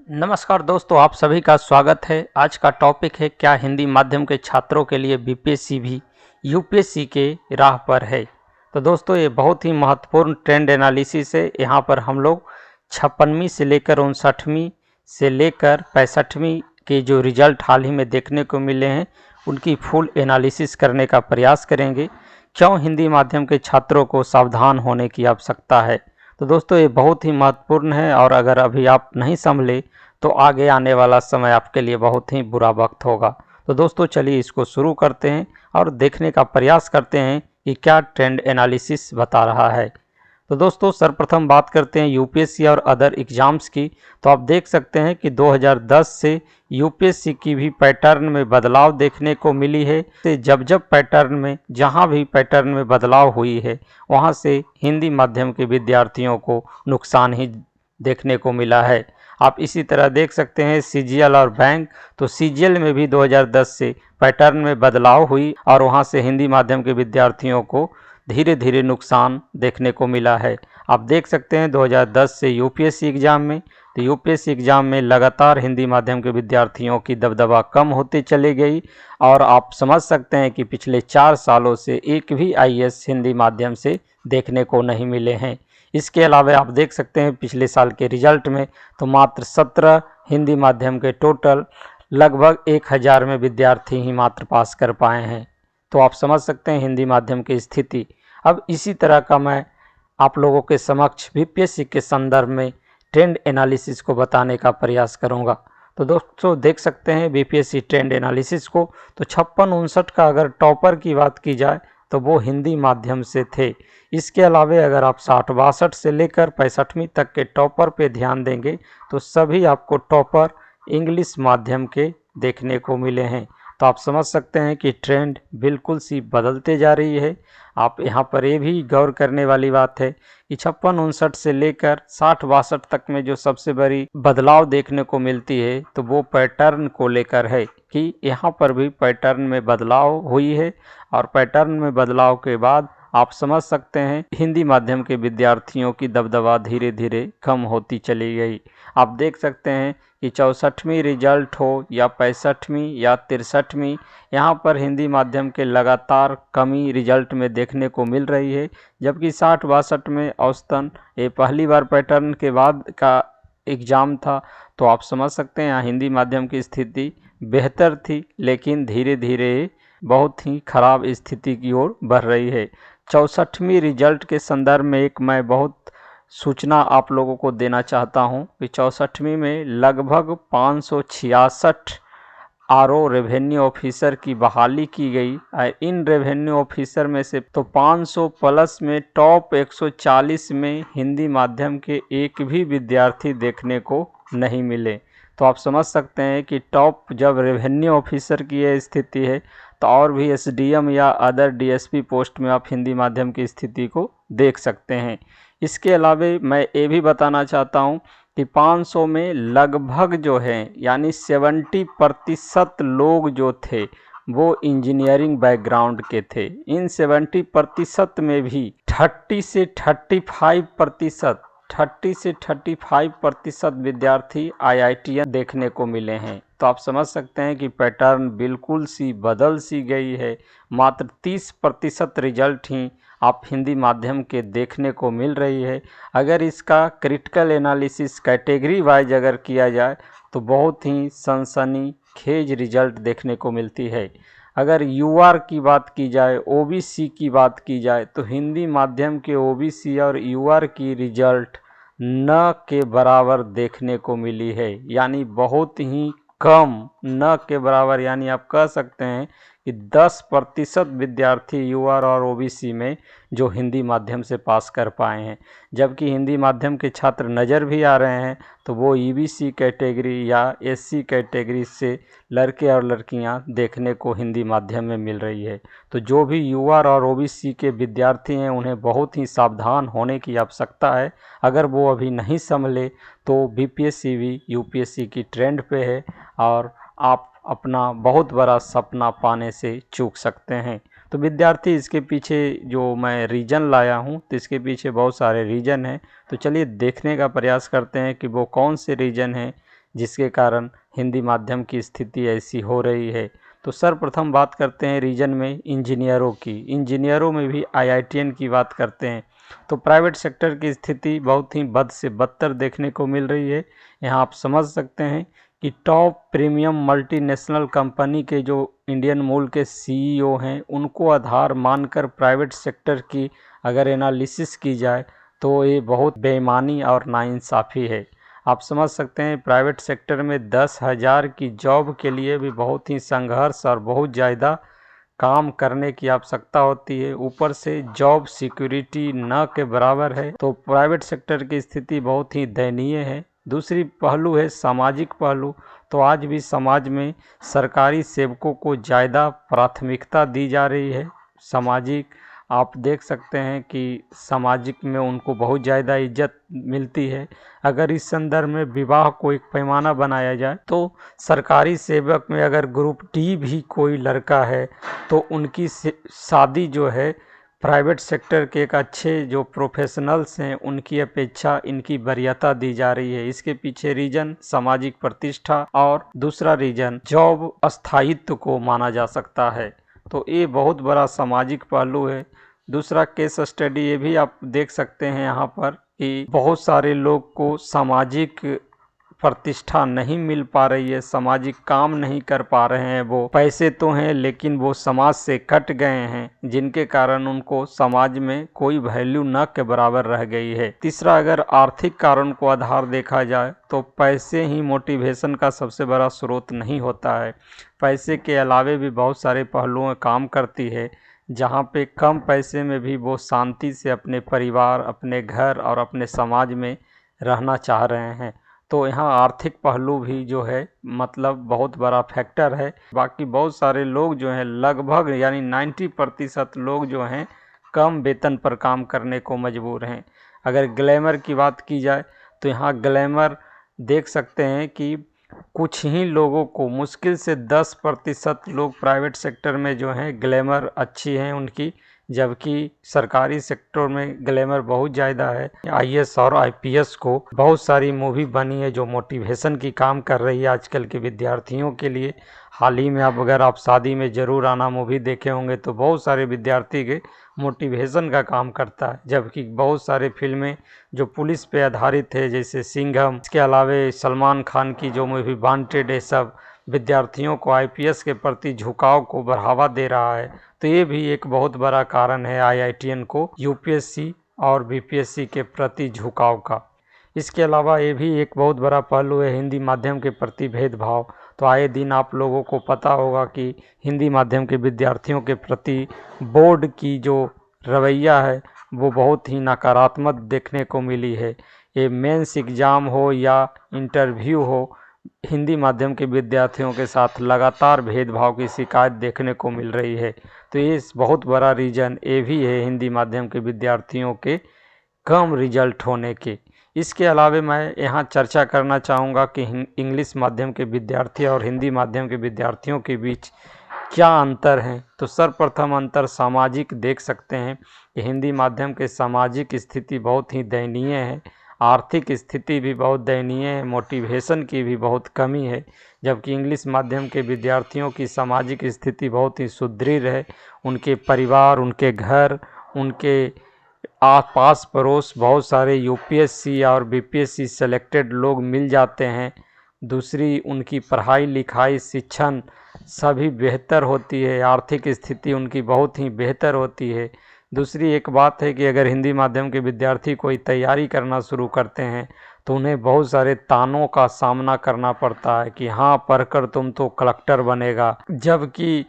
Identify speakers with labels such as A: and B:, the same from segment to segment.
A: नमस्कार दोस्तों, आप सभी का स्वागत है। आज का टॉपिक है क्या हिंदी माध्यम के छात्रों के लिए बीपीएससी भी यूपीएससी के राह पर है। तो दोस्तों, ये बहुत ही महत्वपूर्ण ट्रेंड एनालिसिस है। यहाँ पर हम लोग 56वीं से लेकर 59वीं से लेकर 65वीं के जो रिजल्ट हाल ही में देखने को मिले हैं उनकी फुल एनालिसिस करने का प्रयास करेंगे। क्यों हिंदी माध्यम के छात्रों को सावधान होने की आवश्यकता है। तो दोस्तों, ये बहुत ही महत्वपूर्ण है और अगर अभी आप नहीं संभले तो आगे आने वाला समय आपके लिए बहुत ही बुरा वक्त होगा। तो दोस्तों, चलिए इसको शुरू करते हैं और देखने का प्रयास करते हैं कि क्या ट्रेंड एनालिसिस बता रहा है। तो दोस्तों, सर्वप्रथम बात करते हैं यूपीएससी और अदर एग्ज़ाम्स की। तो आप देख सकते हैं कि 2010 से यूपीएससी की भी पैटर्न में बदलाव देखने को मिली है। जब जब पैटर्न में जहां भी पैटर्न में बदलाव हुई है वहां से हिंदी माध्यम के विद्यार्थियों को नुकसान ही देखने को मिला है। आप इसी तरह देख सकते हैं सीजीएल और बैंक। तो सीजीएल में भी 2010 से पैटर्न में बदलाव हुई और वहां से हिंदी माध्यम के विद्यार्थियों को धीरे धीरे नुकसान देखने को मिला है। आप देख सकते हैं 2010 से यूपीएससी एग्ज़ाम में, तो यूपीएससी एग्ज़ाम में लगातार हिंदी माध्यम के विद्यार्थियों की दबदबा कम होती चली गई और आप समझ सकते हैं कि पिछले 4 सालों से एक भी आईएएस हिंदी माध्यम से देखने को नहीं मिले हैं। इसके अलावा आप देख सकते हैं पिछले साल के रिजल्ट में तो मात्र 17 हिंदी माध्यम के टोटल लगभग 1000 में विद्यार्थी ही मात्र पास कर पाए हैं। तो आप समझ सकते हैं हिंदी माध्यम की स्थिति। अब इसी तरह का मैं आप लोगों के समक्ष बीपीएससी के संदर्भ में ट्रेंड एनालिसिस को बताने का प्रयास करूंगा। तो दोस्तों, देख सकते हैं बीपीएससी ट्रेंड एनालिसिस को। तो 56-59 का अगर टॉपर की बात की जाए तो वो हिंदी माध्यम से थे। इसके अलावा अगर आप 60-62 से लेकर 65वीं तक के टॉपर पे ध्यान देंगे तो सभी आपको टॉपर इंग्लिश माध्यम के देखने को मिले हैं। तो आप समझ सकते हैं कि ट्रेंड बिल्कुल सी बदलते जा रही है। आप यहाँ पर ये भी गौर करने वाली बात है कि 56-59 से लेकर 60-62 तक में जो सबसे बड़ी बदलाव देखने को मिलती है तो वो पैटर्न को लेकर है कि यहाँ पर भी पैटर्न में बदलाव हुई है और पैटर्न में बदलाव के बाद आप समझ सकते हैं हिंदी माध्यम के विद्यार्थियों की दबदबा धीरे धीरे कम होती चली गई। आप देख सकते हैं कि 64वीं रिजल्ट हो या 65वीं या 63वीं, यहाँ पर हिंदी माध्यम के लगातार कमी रिजल्ट में देखने को मिल रही है। जबकि 60-62 में औसतन ये पहली बार पैटर्न के बाद का एग्ज़ाम था। तो आप समझ सकते हैं यहाँ हिंदी माध्यम की स्थिति बेहतर थी, लेकिन धीरे धीरे बहुत ही खराब स्थिति की ओर बढ़ रही है। 64वीं रिजल्ट के संदर्भ में एक मैं बहुत सूचना आप लोगों को देना चाहता हूं कि 64वीं में लगभग 566 आरओ रेवेन्यू ऑफिसर की बहाली की गई। इन रेवेन्यू ऑफिसर में से तो 500 प्लस में टॉप 140 में हिंदी माध्यम के एक भी विद्यार्थी देखने को नहीं मिले। तो आप समझ सकते हैं कि टॉप जब रेवेन्यू ऑफिसर की यह स्थिति है तो और भी एसडीएम या अदर डीएसपी पोस्ट में आप हिंदी माध्यम की स्थिति को देख सकते हैं। इसके अलावा मैं ये भी बताना चाहता हूँ कि 500 में लगभग जो है यानी 70% लोग जो थे वो इंजीनियरिंग बैकग्राउंड के थे। इन 70% में भी 30 से 35% विद्यार्थी आईआईटीएन देखने को मिले हैं। तो आप समझ सकते हैं कि पैटर्न बिल्कुल सी बदल सी गई है। मात्र 30% रिजल्ट ही आप हिंदी माध्यम के देखने को मिल रही है। अगर इसका क्रिटिकल एनालिसिस कैटेगरी वाइज अगर किया जाए तो बहुत ही सनसनीखेज रिजल्ट देखने को मिलती है। अगर यूआर की बात की जाए, ओबीसी की बात की जाए तो हिंदी माध्यम के ओबीसी और यूआर की रिजल्ट न के बराबर देखने को मिली है, यानी बहुत ही कम, न के बराबर। यानी आप कह सकते हैं कि 10% विद्यार्थी यूआर और ओबीसी में जो हिंदी माध्यम से पास कर पाए हैं। जबकि हिंदी माध्यम के छात्र नज़र भी आ रहे हैं तो वो ईबीसी कैटेगरी या एससी कैटेगरी से लड़के और लड़कियां देखने को हिंदी माध्यम में मिल रही है। तो जो भी यूआर और ओबीसी के विद्यार्थी हैं उन्हें बहुत ही सावधान होने की आवश्यकता है। अगर वो अभी नहीं संभले तो बीपीएससी भी यूपीएससी की ट्रेंड पे है और आप अपना बहुत बड़ा सपना पाने से चूक सकते हैं। तो विद्यार्थी, इसके पीछे जो मैं रीज़न लाया हूँ तो इसके पीछे बहुत सारे रीज़न हैं। तो चलिए देखने का प्रयास करते हैं कि वो कौन से रीज़न हैं जिसके कारण हिंदी माध्यम की स्थिति ऐसी हो रही है। तो सर्वप्रथम बात करते हैं रीजन में इंजीनियरों की। इंजीनियरों में भी IITian की बात करते हैं तो प्राइवेट सेक्टर की स्थिति बहुत ही बद से बदतर देखने को मिल रही है। यहाँ आप समझ सकते हैं कि टॉप प्रीमियम मल्टीनेशनल कंपनी के जो इंडियन मूल के CEO हैं, उनको आधार मानकर प्राइवेट सेक्टर की अगर एनालिसिस की जाए तो ये बहुत बेईमानी और नाइंसाफ़ी है। आप समझ सकते हैं प्राइवेट सेक्टर में 10,000 की जॉब के लिए भी बहुत ही संघर्ष और बहुत ज़्यादा काम करने की आवश्यकता होती है, ऊपर से जॉब सिक्योरिटी न के बराबर है। तो प्राइवेट सेक्टर की स्थिति बहुत ही दयनीय है। दूसरी पहलू है सामाजिक पहलू। तो आज भी समाज में सरकारी सेवकों को ज़्यादा प्राथमिकता दी जा रही है। सामाजिक आप देख सकते हैं कि सामाजिक में उनको बहुत ज़्यादा इज्जत मिलती है। अगर इस संदर्भ में विवाह को एक पैमाना बनाया जाए तो सरकारी सेवक में अगर ग्रुप D भी कोई लड़का है तो उनकी शादी जो है प्राइवेट सेक्टर के एक अच्छे जो प्रोफेशनल्स हैं उनकी अपेक्षा इनकी वरीयता दी जा रही है। इसके पीछे रीजन सामाजिक प्रतिष्ठा और दूसरा रीजन जॉब स्थायित्व को माना जा सकता है। तो ये बहुत बड़ा सामाजिक पहलू है। दूसरा केस स्टडी ये भी आप देख सकते हैं यहाँ पर कि बहुत सारे लोग को सामाजिक प्रतिष्ठा नहीं मिल पा रही है, सामाजिक काम नहीं कर पा रहे हैं। वो पैसे तो हैं लेकिन वो समाज से कट गए हैं, जिनके कारण उनको समाज में कोई वैल्यू न के बराबर रह गई है। तीसरा, अगर आर्थिक कारण को आधार देखा जाए तो पैसे ही मोटिवेशन का सबसे बड़ा स्रोत नहीं होता है। पैसे के अलावे भी बहुत सारे पहलुओं में काम करती है, जहाँ पे कम पैसे में भी वो शांति से अपने परिवार, अपने घर और अपने समाज में रहना चाह रहे हैं। तो यहाँ आर्थिक पहलू भी जो है मतलब बहुत बड़ा फैक्टर है। बाकी बहुत सारे लोग जो हैं लगभग यानी 90% लोग जो हैं कम वेतन पर काम करने को मजबूर हैं। अगर ग्लैमर की बात की जाए तो यहाँ ग्लैमर देख सकते हैं कि कुछ ही लोगों को, मुश्किल से 10% लोग प्राइवेट सेक्टर में जो हैं ग्लैमर अच्छी हैं उनकी, जबकि सरकारी सेक्टर में ग्लैमर बहुत ज़्यादा है। IAS और IPS को बहुत सारी मूवी बनी है जो मोटिवेशन की काम कर रही है आजकल के विद्यार्थियों के लिए। हाल ही में अगर आप शादी में ज़रूर आना मूवी देखे होंगे तो बहुत सारे विद्यार्थी के मोटिवेशन का काम करता है, जबकि बहुत सारे फिल्में जो पुलिस पे आधारित है जैसे सिंघम, इसके अलावे सलमान खान की जो मूवी वांटेड है, सब विद्यार्थियों को IPS के प्रति झुकाव को बढ़ावा दे रहा है। तो ये भी एक बहुत बड़ा कारण है IITian को UPSC और BPSC के प्रति झुकाव का। इसके अलावा ये भी एक बहुत बड़ा पहलू है हिंदी माध्यम के प्रति भेदभाव। तो आए दिन आप लोगों को पता होगा कि हिंदी माध्यम के विद्यार्थियों के प्रति बोर्ड की जो रवैया है वो बहुत ही नकारात्मक देखने को मिली है। ये मेंस एग्ज़ाम हो या इंटरव्यू हो, हिंदी माध्यम के विद्यार्थियों के साथ लगातार भेदभाव की शिकायत देखने को मिल रही है। तो ये बहुत बड़ा रीज़न ये भी है हिंदी माध्यम के विद्यार्थियों के कम रिजल्ट होने के। इसके अलावा मैं यहाँ चर्चा करना चाहूँगा कि इंग्लिश माध्यम के विद्यार्थी और हिंदी माध्यम के विद्यार्थियों के बीच क्या अंतर हैं। तो सर्वप्रथम अंतर सामाजिक देख सकते हैं कि हिंदी माध्यम के सामाजिक स्थिति बहुत ही दयनीय है, आर्थिक स्थिति भी बहुत दयनीय है, मोटिवेशन की भी बहुत कमी है, जबकि इंग्लिश माध्यम के विद्यार्थियों की सामाजिक स्थिति बहुत ही सुदृढ़ है। उनके परिवार, उनके घर, उनके पास पड़ोस बहुत सारे UPSC और BPSC सेलेक्टेड लोग मिल जाते हैं। दूसरी, उनकी पढ़ाई लिखाई शिक्षण सभी बेहतर होती है, आर्थिक स्थिति उनकी बहुत ही बेहतर होती है। दूसरी एक बात है कि अगर हिंदी माध्यम के विद्यार्थी कोई तैयारी करना शुरू करते हैं तो उन्हें बहुत सारे तानों का सामना करना पड़ता है कि हाँ पढ़कर तुम तो कलेक्टर बनेगा, जबकि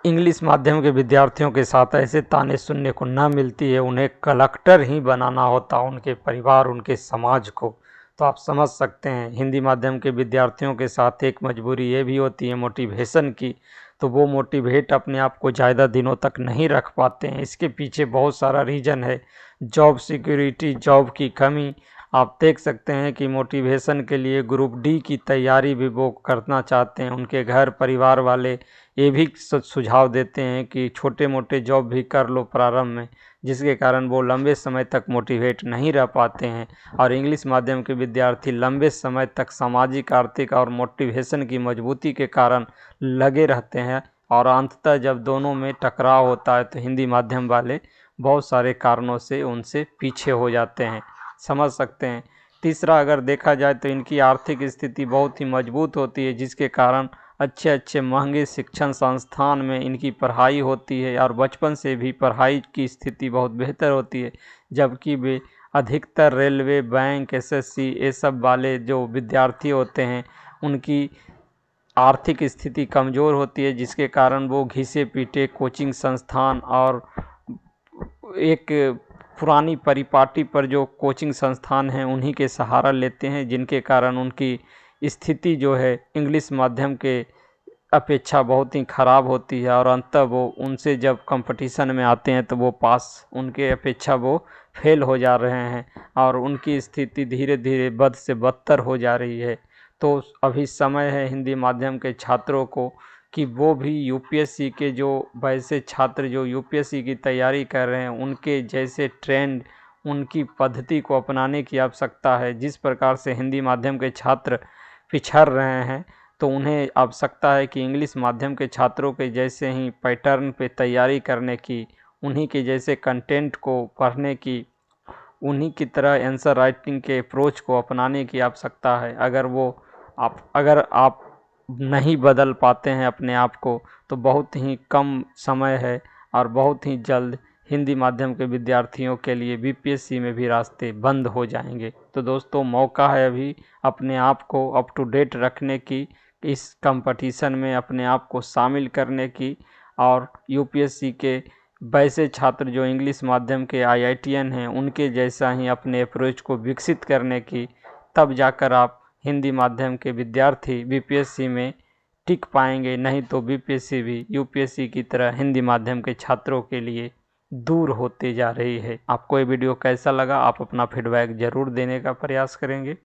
A: इंग्लिश माध्यम के विद्यार्थियों के साथ ऐसे ताने सुनने को न मिलती है। उन्हें कलेक्टर ही बनाना होता उनके परिवार, उनके समाज को। तो आप समझ सकते हैं हिंदी माध्यम के विद्यार्थियों के साथ एक मजबूरी ये भी होती है मोटिवेशन की, तो वो मोटिवेट अपने आप को ज़्यादा दिनों तक नहीं रख पाते हैं। इसके पीछे बहुत सारा रीज़न है, जॉब सिक्योरिटी, जॉब की कमी। आप देख सकते हैं कि मोटिवेशन के लिए ग्रुप D की तैयारी भी वो करना चाहते हैं। उनके घर परिवार वाले ये भी सुझाव देते हैं कि छोटे मोटे जॉब भी कर लो प्रारंभ में, जिसके कारण वो लंबे समय तक मोटिवेट नहीं रह पाते हैं। और इंग्लिश माध्यम के विद्यार्थी लंबे समय तक सामाजिक, आर्थिक और मोटिवेशन की मजबूती के कारण लगे रहते हैं, और अंततः जब दोनों में टकराव होता है तो हिंदी माध्यम वाले बहुत सारे कारणों से उनसे पीछे हो जाते हैं, समझ सकते हैं। तीसरा, अगर देखा जाए तो इनकी आर्थिक स्थिति बहुत ही मजबूत होती है, जिसके कारण अच्छे अच्छे महंगे शिक्षण संस्थान में इनकी पढ़ाई होती है, और बचपन से भी पढ़ाई की स्थिति बहुत बेहतर होती है। जबकि वे अधिकतर रेलवे, बैंक, एसएससी ये सब वाले जो विद्यार्थी होते हैं उनकी आर्थिक स्थिति कमज़ोर होती है, जिसके कारण वो घिसे पीटे कोचिंग संस्थान और एक पुरानी परिपाटी पर जो कोचिंग संस्थान हैं उन्हीं के सहारा लेते हैं, जिनके कारण उनकी स्थिति जो है इंग्लिश माध्यम के अपेक्षा बहुत ही ख़राब होती है, और अंततः वो उनसे जब कंपटीशन में आते हैं तो वो पास उनके अपेक्षा वो फेल हो जा रहे हैं, और उनकी स्थिति धीरे धीरे बद से बदतर हो जा रही है। तो अभी समय है हिंदी माध्यम के छात्रों को कि वो भी यूपीएससी के जो वैसे छात्र जो यूपीएससी की तैयारी कर रहे हैं उनके जैसे ट्रेंड, उनकी पद्धति को अपनाने की आवश्यकता है। जिस प्रकार से हिंदी माध्यम के छात्र पिछड़ रहे हैं, तो उन्हें आवश्यकता है कि इंग्लिश माध्यम के छात्रों के जैसे ही पैटर्न पे तैयारी करने की, उन्हीं के जैसे कंटेंट को पढ़ने की, उन्हीं की तरह आंसर राइटिंग के अप्रोच को अपनाने की आवश्यकता है। अगर आप नहीं बदल पाते हैं अपने आप को, तो बहुत ही कम समय है और बहुत ही जल्द हिंदी माध्यम के विद्यार्थियों के लिए बीपीएससी में भी रास्ते बंद हो जाएंगे। तो दोस्तों, मौका है अभी अपने आप को अप टू डेट रखने की, इस कंपटीशन में अपने आप को शामिल करने की, और यूपीएससी के वैसे छात्र जो इंग्लिश माध्यम के आईआईटीएन हैं उनके जैसा ही अपने अप्रोच को विकसित करने की। तब जाकर आप हिंदी माध्यम के विद्यार्थी बीपीएससी में टिक पाएंगे, नहीं तो बीपीएससी भी यूपीएससी की तरह हिंदी माध्यम के छात्रों के लिए दूर होते जा रही है। आपको ये वीडियो कैसा लगा, आप अपना फीडबैक ज़रूर देने का प्रयास करेंगे।